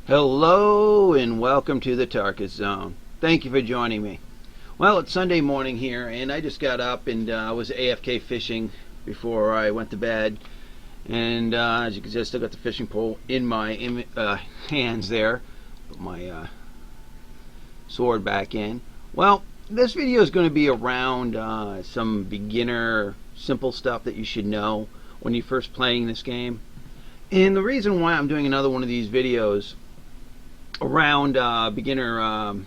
Hello and welcome to the Tarkis Zone. Thank you for joining me. Well, it's Sunday morning here, and I just got up and was AFK fishing before I went to bed. And as you can see, I still got the fishing pole in my hands there. Put my sword back in. Well, this video is going to be around some beginner, simple stuff that you should know when you're first playing this game. And the reason why I'm doing another one of these videos around beginner,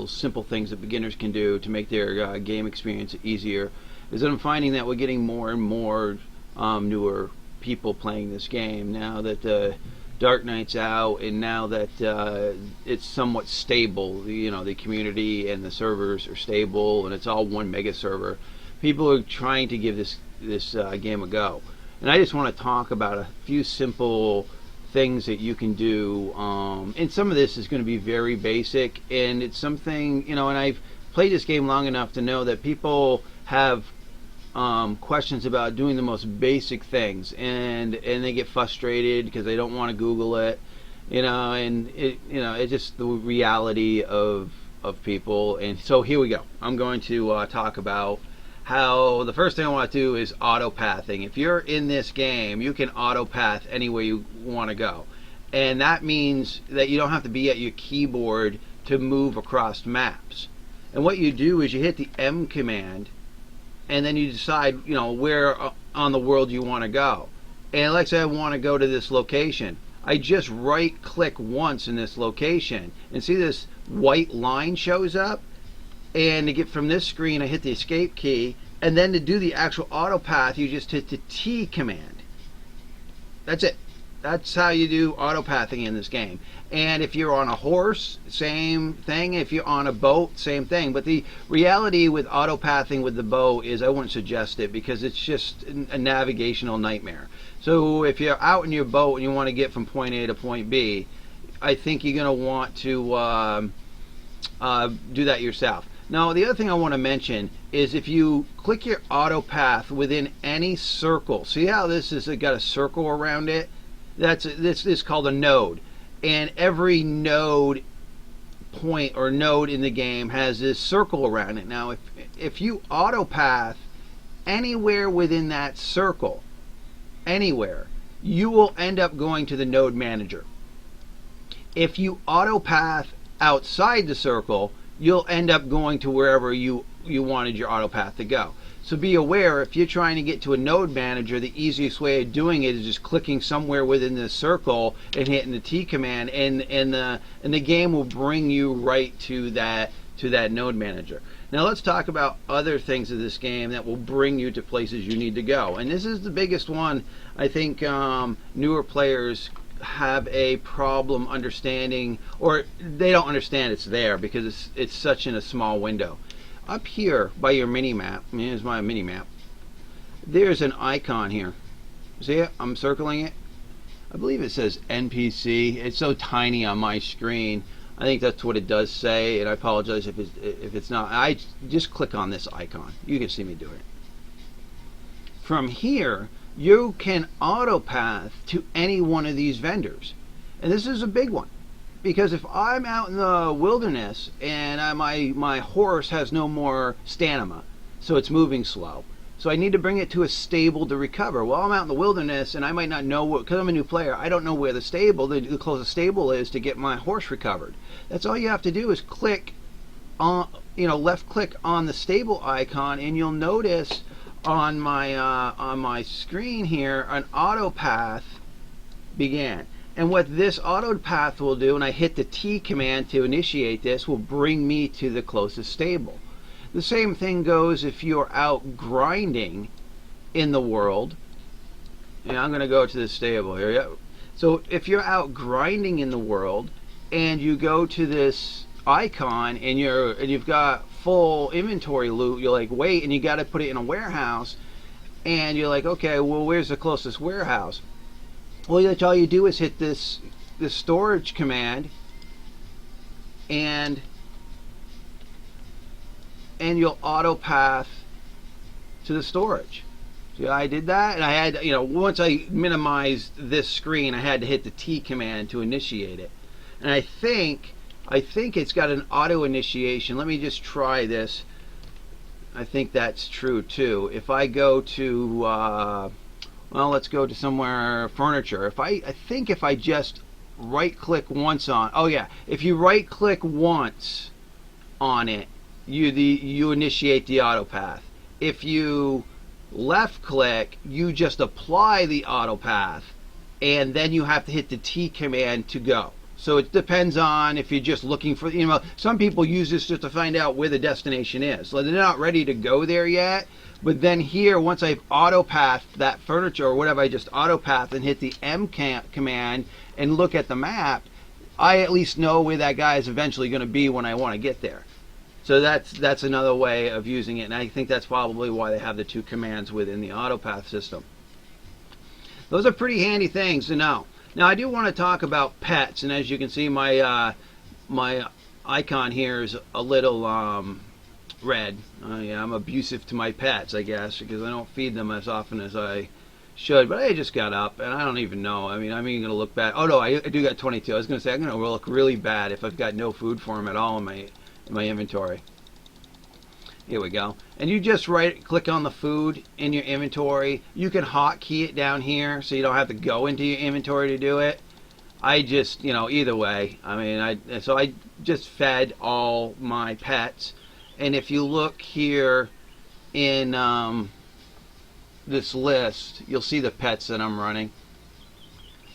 simple things that beginners can do to make their game experience easier, is that I'm finding that we're getting more and more newer people playing this game now that Dark Knight's out, and now that it's somewhat stable. The community and the servers are stable, and it's all one mega server. People are trying to give this game a go, and I just want to talk about a few simple things that you can do, and some of this is going to be very basic, and it's something, and I've played this game long enough to know that people have questions about doing the most basic things, and they get frustrated because they don't want to Google it, and it's just the reality of people. And so here we go. I'm going to talk about how the first thing I want to do is auto pathing. If you're in this game, you can auto path anywhere you want to go, and that means that you don't have to be at your keyboard to move across maps. And what you do is you hit the M command, and then you decide where on the world you want to go. And let's say I want to go to this location. I just right click once in this location, and see this white line shows up. And to get from this screen, I hit the escape key, and then to do the actual auto path, you just hit the T command. That's it. That's how you do auto pathing in this game. And if you're on a horse, same thing. If you're on a boat, same thing. But the reality with auto pathing with the bow is I wouldn't suggest it, because it's just a navigational nightmare. So if you're out in your boat and you want to get from point A to point B, I think you're going to want to do that yourself. Now, the other thing I want to mention is if you click your auto path within any circle, see how this has got a circle around it? This is called a node, and every node point or node in the game has this circle around it. Now, if you auto path anywhere within that circle, anywhere, you will end up going to the node manager. If you auto path outside the circle, you'll end up going to wherever you wanted your auto path to go. So be aware, if you're trying to get to a node manager, the easiest way of doing it is just clicking somewhere within the circle and hitting the T command, and the game will bring you right to that node manager. Now let's talk about other things of this game that will bring you to places you need to go. And this is the biggest one. I think newer players have a problem understanding, or they don't understand it's there because it's such in a small window. Up here by your mini map, here's my mini map, there's an icon here. See it? I'm circling it. I believe it says NPC. It's so tiny on my screen. I think that's what it does say, and I apologize if it's not. I just click on this icon. You can see me do it. From here, you can auto path to any one of these vendors, and this is a big one, because if I'm out in the wilderness and my horse has no more stamina, so it's moving slow, so I need to bring it to a stable to recover. Well, I'm out in the wilderness and I might not know, because I'm a new player, I don't know where the closest stable is to get my horse recovered. That's all you have to do is click on, left click on the stable icon, and you'll notice on my screen here an auto path began. And what this auto path will do, and I hit the T command to initiate this, will bring me to the closest stable. The same thing goes if you're out grinding in the world. And I'm going to go to the stable here. Yeah. So if you're out grinding in the world and you go to this icon and you've got full inventory loot, you're like, wait, and you got to put it in a warehouse, and you're like, okay, well, where's the closest warehouse? Well, that's all you do is hit this storage command, and you'll auto path to the storage. See, I did that, and I had, once I minimized this screen, I had to hit the T command to initiate it. And I think it's got an auto initiation. Let me just try this. I think that's true too. If I go to, well, let's go to somewhere furniture. I think if I just right click once on, oh yeah, if you right click once on it, you initiate the auto path. If you left click, you just apply the auto path, and then you have to hit the T command to go. So it depends on if you're just looking for, some people use this just to find out where the destination is. So they're not ready to go there yet. But then here, once I've auto-pathed that furniture or whatever, I just auto-pathed and hit the M command and look at the map, I at least know where that guy is eventually going to be when I want to get there. So that's another way of using it, and I think that's probably why they have the two commands within the auto-path system. Those are pretty handy things to know. Now I do want to talk about pets, and as you can see, my my icon here is a little red. Yeah, I'm abusive to my pets, I guess, because I don't feed them as often as I should. But I just got up, and I don't even know. I mean, I'm even going to look bad. Oh no, I do got 22. I was going to say I'm going to look really bad if I've got no food for them at all in my inventory. Here we go. And you just click on the food in your inventory. You can hotkey it down here so you don't have to go into your inventory to do it. I just, either way. I mean, I just fed all my pets. And if you look here in this list, you'll see the pets that I'm running.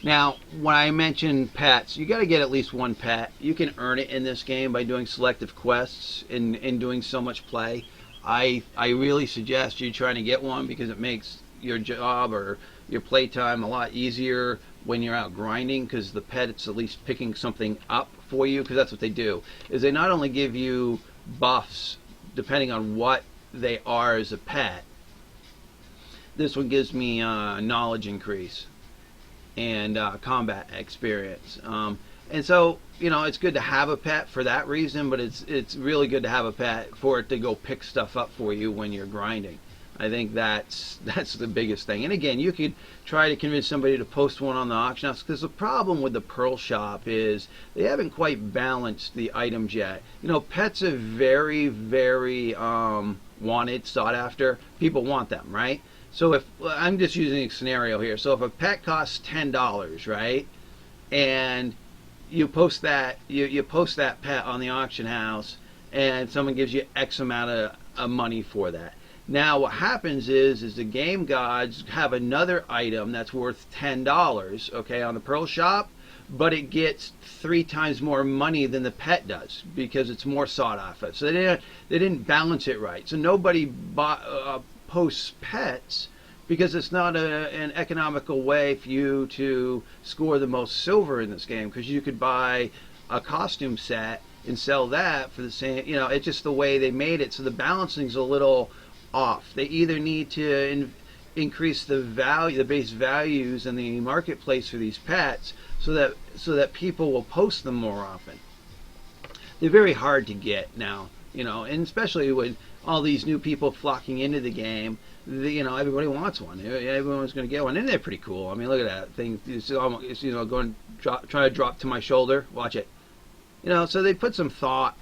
Now, when I mention pets, you got to get at least one pet. You can earn it in this game by doing selective quests and doing so much play. I really suggest you trying to get one because it makes your job or your playtime a lot easier when you're out grinding, because the pet's at least picking something up for you, because that's what they do. Is they not only give you buffs depending on what they are as a pet. This one gives me knowledge increase and combat experience, and so it's good to have a pet for that reason, but it's really good to have a pet for it to go pick stuff up for you when you're grinding. I think that's the biggest thing. And again, you could try to convince somebody to post one on the auction house, because the problem with the Pearl Shop is they haven't quite balanced the items yet. Pets are very, very wanted, sought after. People want them, right? So if I'm just using a scenario here, so if a pet costs $10, right, and you post that you post that pet on the auction house, and someone gives you X amount of money for that. Now what happens is the game gods have another item that's worth $10, okay, on the Pearl Shop, but it gets 3 times more money than the pet does because it's more sought after. So they didn't balance it right. So nobody posts pets because it's not an economical way for you to score the most silver in this game, because you could buy a costume set and sell that for the same, it's just the way they made it. So the balancing's a little off. They either need to increase the value, the base values in the marketplace for these pets, so that people will post them more often. They're very hard to get now, and especially with all these new people flocking into the game. Everybody wants one. Everyone's going to get one, and they're pretty cool. I mean, look at that thing. It's almost, going trying to drop to my shoulder. Watch it. So they put some thought.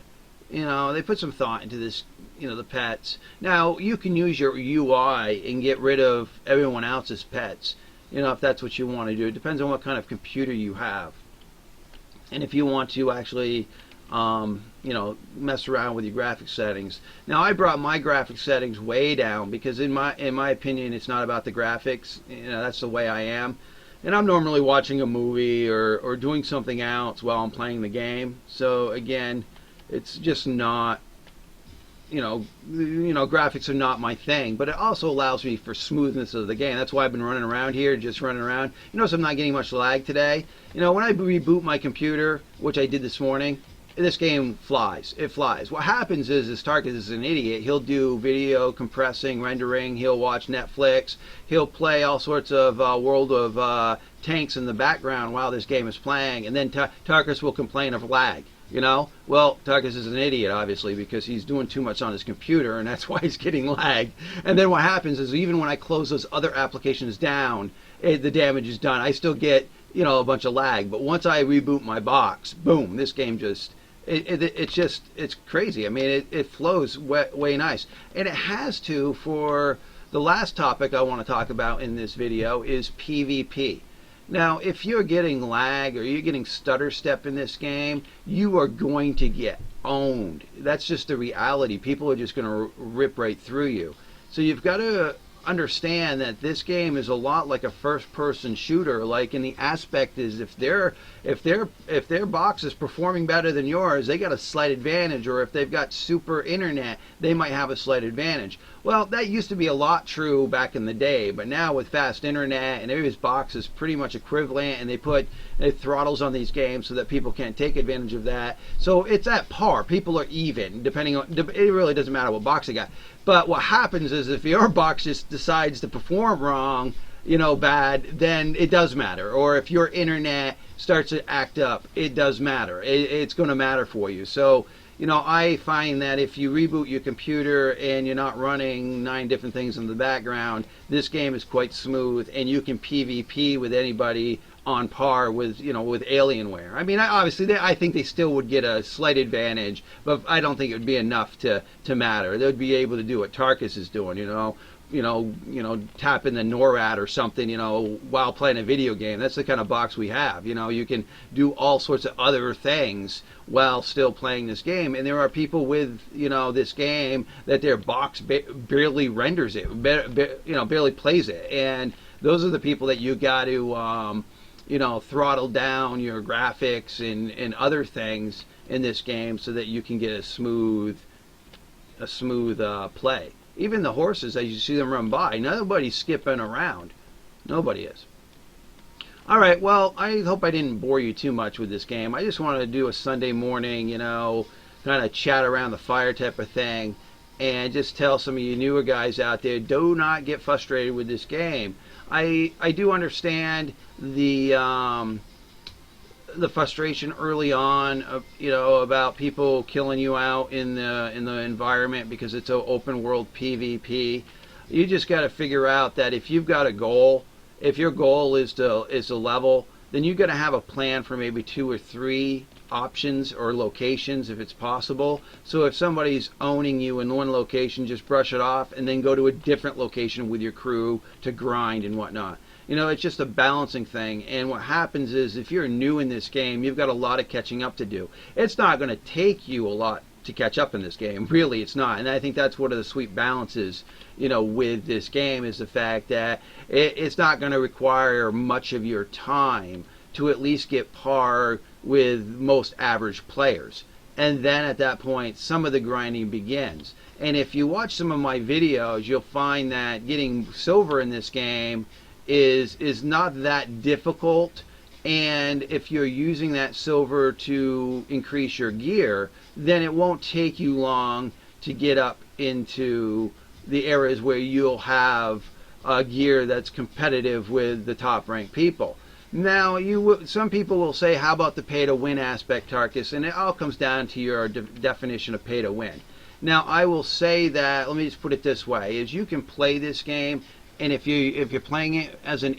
They put some thought into this. The pets. Now you can use your UI and get rid of everyone else's pets. If that's what you want to do. It depends on what kind of computer you have, and if you want to actually mess around with your graphics settings. Now I brought my graphics settings way down because in my opinion it's not about the graphics. That's the way I am, and I'm normally watching a movie or doing something else while I'm playing the game. So again, it's just not, graphics are not my thing, but it also allows me for smoothness of the game. That's why I've been running around here, just running around. So I'm not getting much lag today. When I reboot my computer, which I did this morning, this game flies. It flies. What happens is Tarkis is an idiot. He'll do video compressing, rendering. He'll watch Netflix. He'll play all sorts of World of Tanks in the background while this game is playing, and then Tarkis will complain of lag. You know, well, Tarkis is an idiot, obviously, because he's doing too much on his computer, and that's why he's getting lagged. And then what happens is, even when I close those other applications down, the damage is done. I still get, you know, a bunch of lag. But once I reboot my box, boom, this game just, it's crazy. I mean, it flows way nice. And it has to, for the last topic I want to talk about in this video is PvP. Now, if you're getting lag or you're getting stutter step in this game, you are going to get owned. That's just the reality. People are just going to rip right through you. So you've got to understand that this game is a lot like a first-person shooter. Like, in the aspect is, if their box is performing better than yours, they got a slight advantage. Or if they've got super internet, they might have a slight advantage. Well, that used to be a lot true back in the day, but now with fast internet and everybody's box is pretty much equivalent, and they put throttles on these games so that people can't take advantage of that. So it's at par. People are even, depending on, it really doesn't matter what box they got. But what happens is, if your box just decides to perform wrong, you know, bad, then it does matter. Or if your internet starts to act up, it does matter. It's going to matter for you. So, you know, I find that if you reboot your computer and you're not running 9 different things in the background, this game is quite smooth, and you can PvP with anybody on par with, you know, with Alienware. I mean, obviously, I think they still would get a slight advantage, but I don't think it would be enough to matter. They would be able to do what Tarkis is doing, you know, tap in the NORAD or something, you know, while playing a video game. That's the kind of box we have. You know, you can do all sorts of other things while still playing this game. And there are people with, you know, this game that their box barely renders it, you know, barely plays it. And those are the people that you got to, you know, throttle down your graphics and other things in this game so that you can get a smooth play. Even the horses, as you see them run by, nobody's skipping around. Nobody is. Alright, well, I hope I didn't bore you too much with this game. I just wanted to do a Sunday morning, you know, kind of chat around the fire type of thing, and just tell some of you newer guys out there, do not get frustrated with this game. I do understand the frustration early on, you know, about people killing you out in the environment because it's an open world PvP. You just got to figure out that if you've got a goal, if your goal is to level, then you got to have a plan for maybe 2 or 3 options or locations if it's possible. So if somebody's owning you in one location, just brush it off and then go to a different location with your crew to grind and whatnot. You know, it's just a balancing thing. And what happens is, if you're new in this game, you've got a lot of catching up to do. It's not going to take you a lot to catch up in this game. Really, it's not. And I think that's one of the sweet balances, you know, with this game, is the fact that it's not going to require much of your time to at least get par with most average players. And then at that point, some of the grinding begins. And if you watch some of my videos, you'll find that getting silver in this game is not that difficult, and if you're using that silver to increase your gear, then it won't take you long to get up into the areas where you'll have gear that's competitive with the top ranked people. Now, some people will say, how about the pay to win aspect, Tarkis? And it all comes down to your definition of pay to win. Now, I will say that, let me just put it this way, is you can play this game, and if you're playing it as an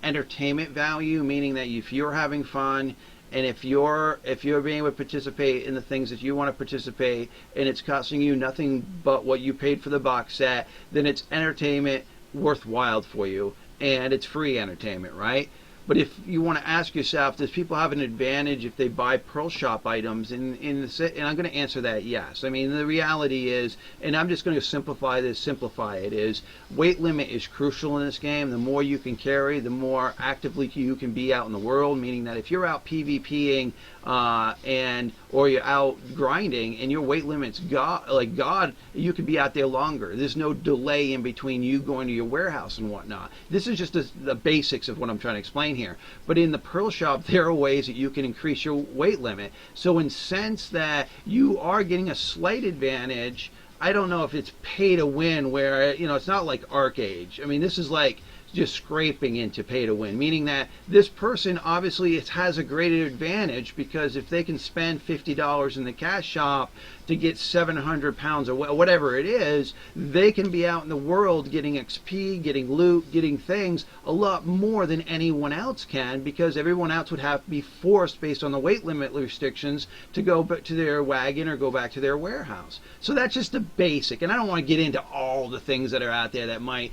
entertainment value, meaning that if you're having fun, and if you're being able to participate in the things that you want to participate, and it's costing you nothing but what you paid for the box set, then it's entertainment worthwhile for you, and it's free entertainment, right? But if you want to ask yourself, does people have an advantage if they buy Pearl Shop items? And I'm going to answer that yes. I mean, the reality is, and I'm just going to simplify it, is weight limit is crucial in this game. The more you can carry, the more actively you can be out in the world, meaning that if you're out PvPing or you're out grinding and your weight limit's God, you could be out there longer. There's no delay in between you going to your warehouse and whatnot. This is just the basics of what I'm trying to explain here. But in the Pearl Shop, there are ways that you can increase your weight limit. So in sense that you are getting a slight advantage, I don't know if it's pay to win, where, you know, it's not like Arc Age. I mean, this is like just scraping into pay to win, meaning that this person obviously has a greater advantage, because if they can spend $50 in the cash shop to get 700 pounds or whatever it is, they can be out in the world getting XP, getting loot, getting things a lot more than anyone else can, because everyone else would have to be forced, based on the weight limit restrictions, to go back to their wagon or go back to their warehouse. So that's just the basic, and I don't want to get into all the things that are out there that might,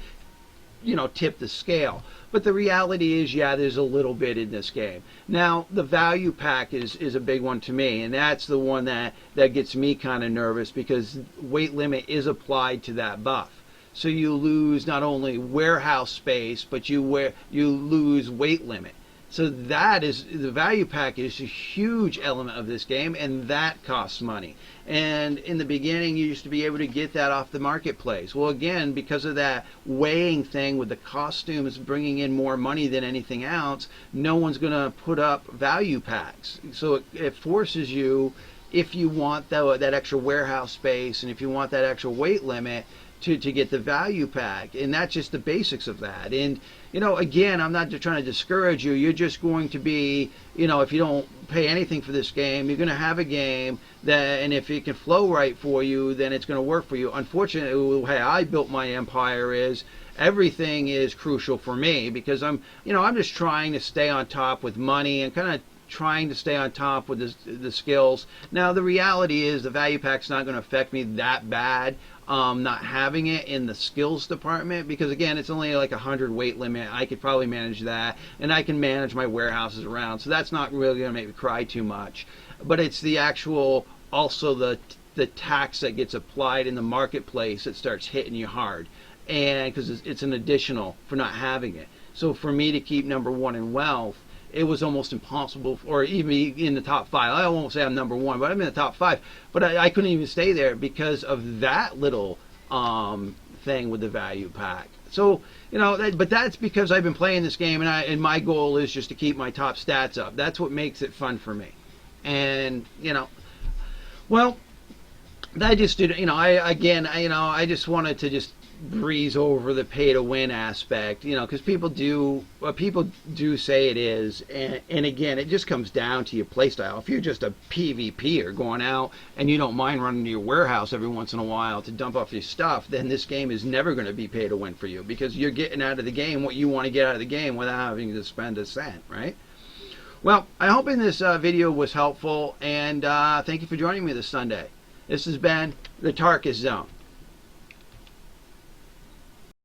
tip the scale. But the reality is, yeah, there's a little bit in this game. Now, the value pack is a big one to me, and that's the one that gets me kind of nervous, because weight limit is applied to that buff. So you lose not only warehouse space, but you lose weight limit. So that is, the value pack is a huge element of this game, and that costs money. And in the beginning, you used to be able to get that off the marketplace. Well, again, because of that weighing thing with the costumes bringing in more money than anything else, no one's going to put up value packs. So it forces you, if you want that extra warehouse space, and if you want that extra weight limit, to get the value pack. And that's just the basics of that. And again, I'm not just trying to discourage you. You're just going to be, if you don't pay anything for this game, you're going to have a game that, and if it can flow right for you, then it's going to work for you. Unfortunately, the way I built my empire is, everything is crucial for me, because I'm just trying to stay on top with money, and kind of trying to stay on top with the skills. Now, the reality is, the value pack's not going to affect me that bad, not having it in the skills department, because again, it's only like 100 weight limit. I could probably manage that, and I can manage my warehouses around, so that's not really going to make me cry too much. But it's the actual, also the tax that gets applied in the marketplace that starts hitting you hard, and because it's an additional for not having it. So for me to keep #1 in wealth, it was almost impossible, or even in the top 5. I won't say I'm #1, but I'm in the top 5. But I couldn't even stay there because of that little thing with the value pack. So, but that's because I've been playing this game, and my goal is just to keep my top stats up. That's what makes it fun for me. And, well, I just did, I just wanted to just breeze over the pay to win aspect, because people do say it is, and again, it just comes down to your playstyle. If you're just a PvPer going out and you don't mind running to your warehouse every once in a while to dump off your stuff, then this game is never going to be pay to win for you, because you're getting out of the game what you want to get out of the game without having to spend a cent, right? Well, I hope this video was helpful, and thank you for joining me this Sunday. This has been the Tarkis Zone.